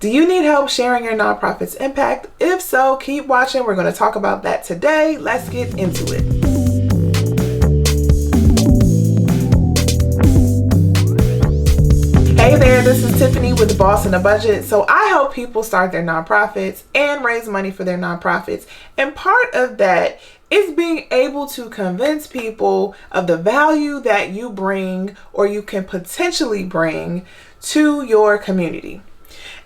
Do you need help sharing your nonprofit's impact? If so, keep watching. We're going to talk about that today. Let's get into it. Hey there, this is Tiffany with Boss and a Budget. So I help people start their nonprofits and raise money for their nonprofits. And part of that is being able to convince people of the value that you bring or you can potentially bring to your community.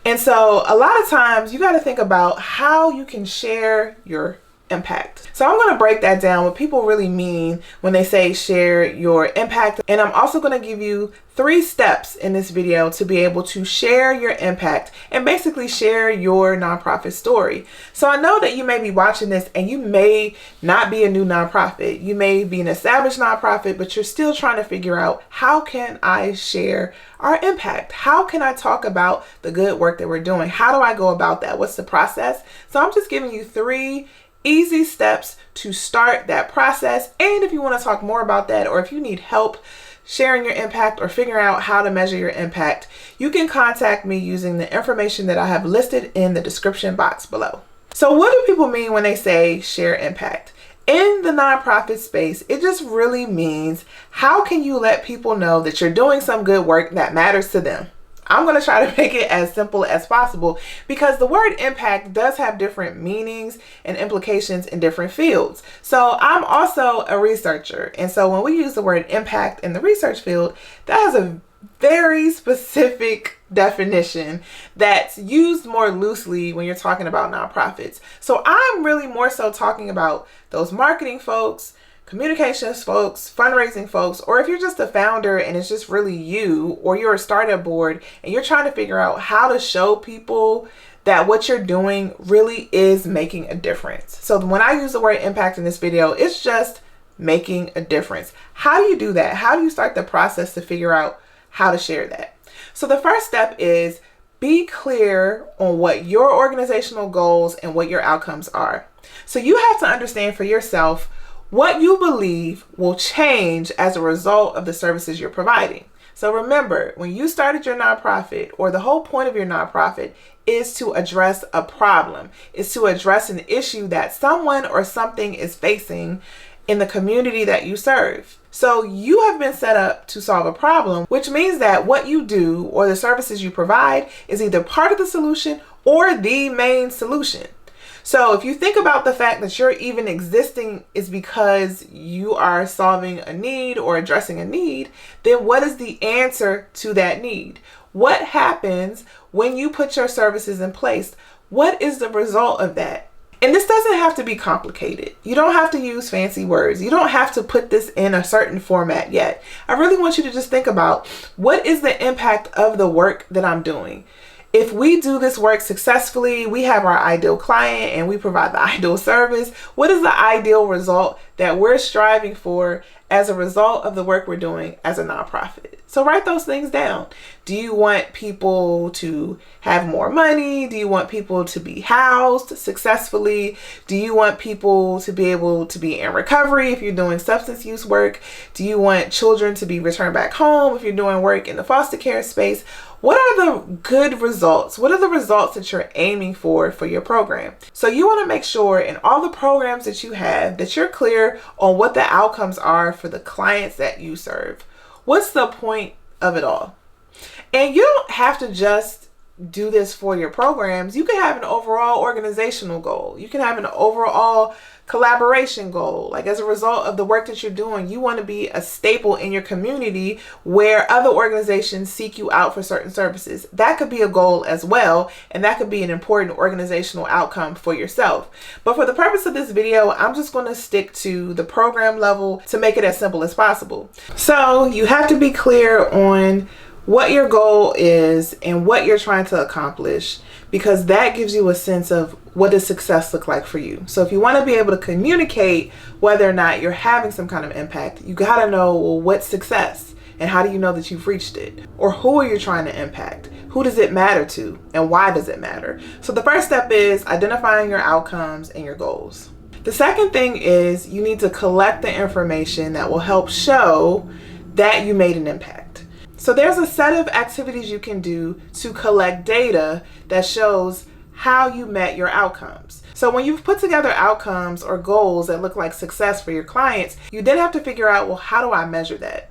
And so a lot of times you got to think about how you can share your impact. So I'm going to break that down, what people really mean when they say share your impact. And I'm also going to give you 3 steps in this video to be able to share your impact and basically share your nonprofit story. So I know that you may be watching this and you may not be a new nonprofit. You may be an established nonprofit, but you're still trying to figure out, how can I share our impact? How can I talk about the good work that we're doing? How do I go about that? What's the process? So I'm just giving you 3 easy steps to start that process. And if you want to talk more about that, or if you need help sharing your impact or figuring out how to measure your impact, you can contact me using the information that I have listed in the description box below. So what do people mean when they say share impact? In the nonprofit space, it just really means, how can you let people know that you're doing some good work that matters to them? I'm going to try to make it as simple as possible, because the word impact does have different meanings and implications in different fields. So I'm also a researcher. And so when we use the word impact in the research field, that has a very specific definition that's used more loosely when you're talking about nonprofits. So I'm really more so talking about those marketing folks, communications folks, fundraising folks, or if you're just a founder and it's just really you, or you're a startup board and you're trying to figure out how to show people that what you're doing really is making a difference. So when I use the word impact in this video, it's just making a difference. How do you do that? How do you start the process to figure out how to share that? So the first step is be clear on what your organizational goals and what your outcomes are. So you have to understand for yourself what you believe will change as a result of the services you're providing. So remember, when you started your nonprofit, or the whole point of your nonprofit is to address a problem, is to address an issue that someone or something is facing in the community that you serve. So you have been set up to solve a problem, which means that what you do or the services you provide is either part of the solution or the main solution. So if you think about the fact that you're even existing is because you are solving a need or addressing a need, then what is the answer to that need? What happens when you put your services in place? What is the result of that? And this doesn't have to be complicated. You don't have to use fancy words. You don't have to put this in a certain format yet. I really want you to just think about, what is the impact of the work that I'm doing? If we do this work successfully, we have our ideal client and we provide the ideal service. What is the ideal result that we're striving for as a result of the work we're doing as a nonprofit? So write those things down. Do you want people to have more money? Do you want people to be housed successfully? Do you want people to be able to be in recovery if you're doing substance use work? Do you want children to be returned back home if you're doing work in the foster care space? What are the good results? What are the results that you're aiming for your program? So you want to make sure in all the programs that you have that you're clear on what the outcomes are for the clients that you serve. What's the point of it all? And you don't have to just do this for your programs. You can have an overall organizational goal. You can have an overall collaboration goal. Like, as a result of the work that you're doing, you want to be a staple in your community where other organizations seek you out for certain services. That could be a goal as well, and that could be an important organizational outcome for yourself. But for the purpose of this video, I'm just going to stick to the program level to make it as simple as possible. So you have to be clear on what your goal is and what you're trying to accomplish, because that gives you a sense of what does success look like for you. So if you want to be able to communicate whether or not you're having some kind of impact, you got to know, well, what's success and how do you know that you've reached it? Or who are you trying to impact? Who does it matter to and why does it matter? So the first step is identifying your outcomes and your goals. The second thing is you need to collect the information that will help show that you made an impact. So there's a set of activities you can do to collect data that shows how you met your outcomes. So when you've put together outcomes or goals that look like success for your clients, you then have to figure out, well, how do I measure that,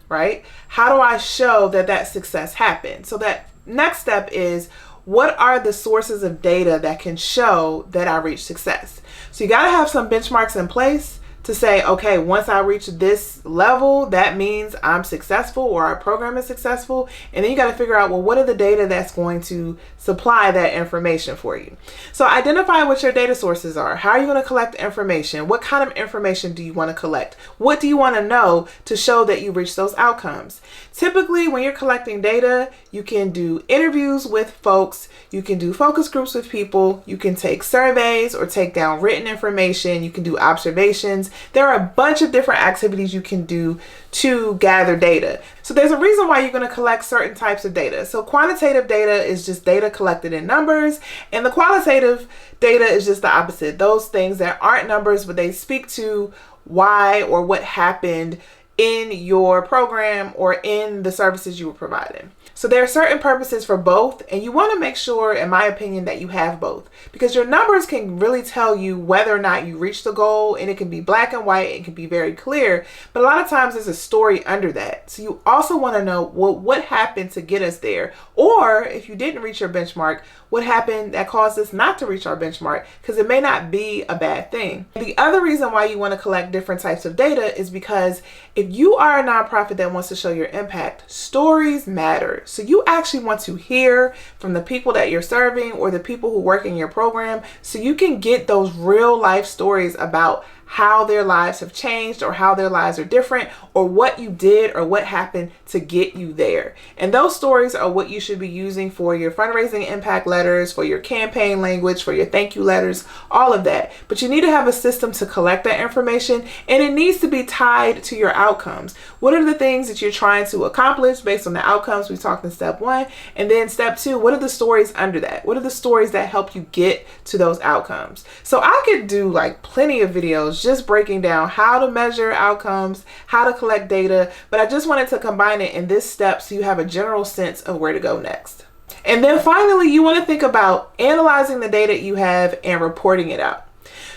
right? How do I show that that success happened? So that next step is, what are the sources of data that can show that I reached success? So you got to have some benchmarks in place to say, okay, once I reach this level, that means I'm successful or our program is successful. And then you got to figure out, well, what are the data that's going to supply that information for you? So identify what your data sources are. How are you going to collect information? What kind of information do you want to collect? What do you want to know to show that you reach those outcomes? Typically, when you're collecting data, you can do interviews with folks, you can do focus groups with people, you can take surveys or take down written information, you can do observations. There are a bunch of different activities you can do to gather data. So there's a reason why you're going to collect certain types of data. So quantitative data is just data collected in numbers, and the qualitative data is just the opposite. Those things that aren't numbers, but they speak to why or what happened in your program or in the services you were providing. So there are certain purposes for both, and you want to make sure, in my opinion, that you have both, because your numbers can really tell you whether or not you reached the goal, and it can be black and white, it can be very clear, but a lot of times there's a story under that. So you also want to know, well, what happened to get us there? Or if you didn't reach your benchmark, what happened that caused us not to reach our benchmark? Because it may not be a bad thing. The other reason why you want to collect different types of data is because if you are a nonprofit that wants to show your impact, stories matter. So you actually want to hear from the people that you're serving or the people who work in your program, so you can get those real life stories about how their lives have changed or how their lives are different or what you did or what happened to get you there. And those stories are what you should be using for your fundraising impact letters, for your campaign language, for your thank you letters, all of that. But you need to have a system to collect that information, and it needs to be tied to your outcomes. What are the things that you're trying to accomplish based on the outcomes we talked in step 1? And then step 2, what are the stories under that? What are the stories that help you get to those outcomes? So I could do like plenty of videos just breaking down how to measure outcomes, how to collect data, but I just wanted to combine it in this step so you have a general sense of where to go next. And then finally, you want to think about analyzing the data you have and reporting it out.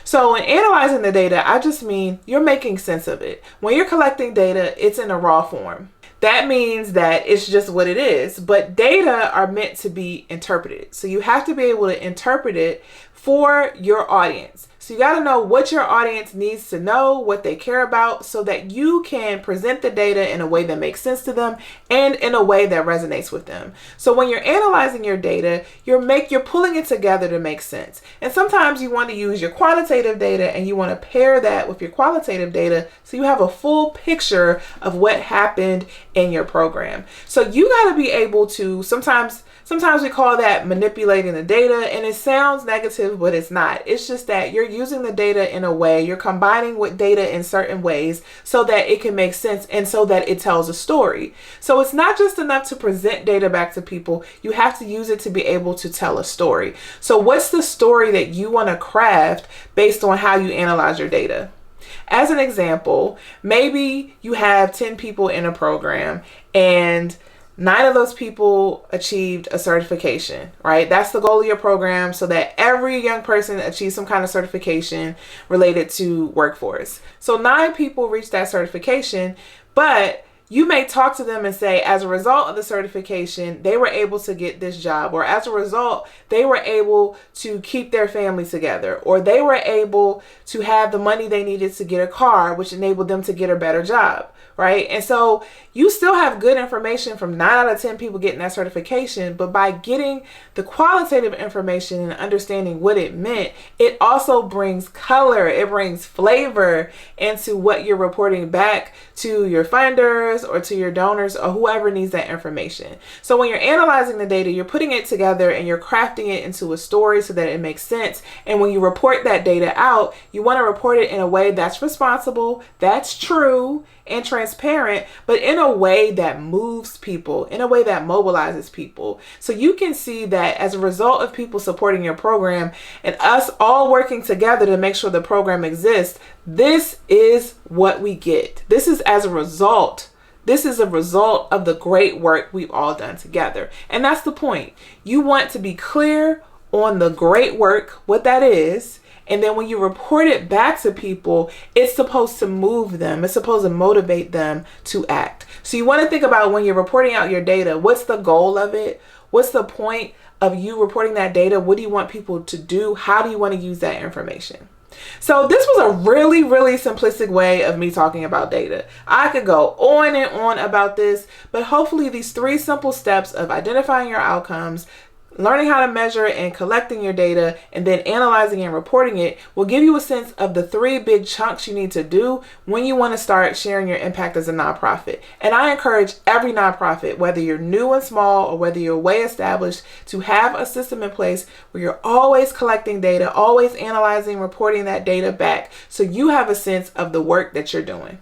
So in analyzing the data, I just mean you're making sense of it. When you're collecting data, it's in a raw form. That means that it's just what it is, but data are meant to be interpreted. So you have to be able to interpret it for your audience. So you got to know what your audience needs to know, what they care about, so that you can present the data in a way that makes sense to them and in a way that resonates with them. So when you're analyzing your data, you're pulling it together to make sense. And sometimes you want to use your quantitative data and you want to pair that with your qualitative data so you have a full picture of what happened in your program. So you got to be able to, sometimes we call that manipulating the data, and it sounds negative, but it's not. It's just that you're using the data in a way, you're combining with data in certain ways so that it can make sense and so that it tells a story. So it's not just enough to present data back to people, you have to use it to be able to tell a story. So what's the story that you want to craft based on how you analyze your data? As an example, maybe you have 10 people in a program and 9 of those people achieved a certification, right? That's the goal of your program, so that every young person achieves some kind of certification related to workforce. So 9 people reached that certification, but you may talk to them and say, as a result of the certification, they were able to get this job, or as a result, they were able to keep their family together, or they were able to have the money they needed to get a car, which enabled them to get a better job, right? And so you still have good information from 9 out of 10 people getting that certification, but by getting the qualitative information and understanding what it meant, it also brings color, it brings flavor into what you're reporting back to your funders or to your donors or whoever needs that information. So when you're analyzing the data, you're putting it together and you're crafting it into a story so that it makes sense. And when you report that data out, you want to report it in a way that's responsible, that's true, and transparent, but in a way that moves people, in a way that mobilizes people. So you can see that as a result of people supporting your program and us all working together to make sure the program exists, this is what we get. This is as a result. This is a result of the great work we've all done together. And that's the point. You want to be clear on the great work, what that is. And then when you report it back to people, it's supposed to move them. It's supposed to motivate them to act. So you want to think about when you're reporting out your data, what's the goal of it? What's the point of you reporting that data? What do you want people to do? How do you want to use that information? So this was a really, really simplistic way of me talking about data. I could go on and on about this, but hopefully these 3 simple steps of identifying your outcomes, learning how to measure and collecting your data, and then analyzing and reporting it will give you a sense of the 3 big chunks you need to do when you want to start sharing your impact as a nonprofit. And I encourage every nonprofit, whether you're new and small or whether you're way established, to have a system in place where you're always collecting data, always analyzing, reporting that data back, so you have a sense of the work that you're doing.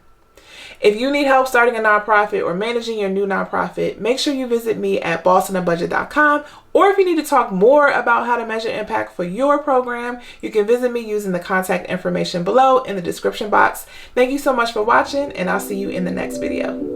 If you need help starting a nonprofit or managing your new nonprofit, make sure you visit me at bossonabudget.com. Or if you need to talk more about how to measure impact for your program, you can visit me using the contact information below in the description box. Thank you so much for watching, and I'll see you in the next video.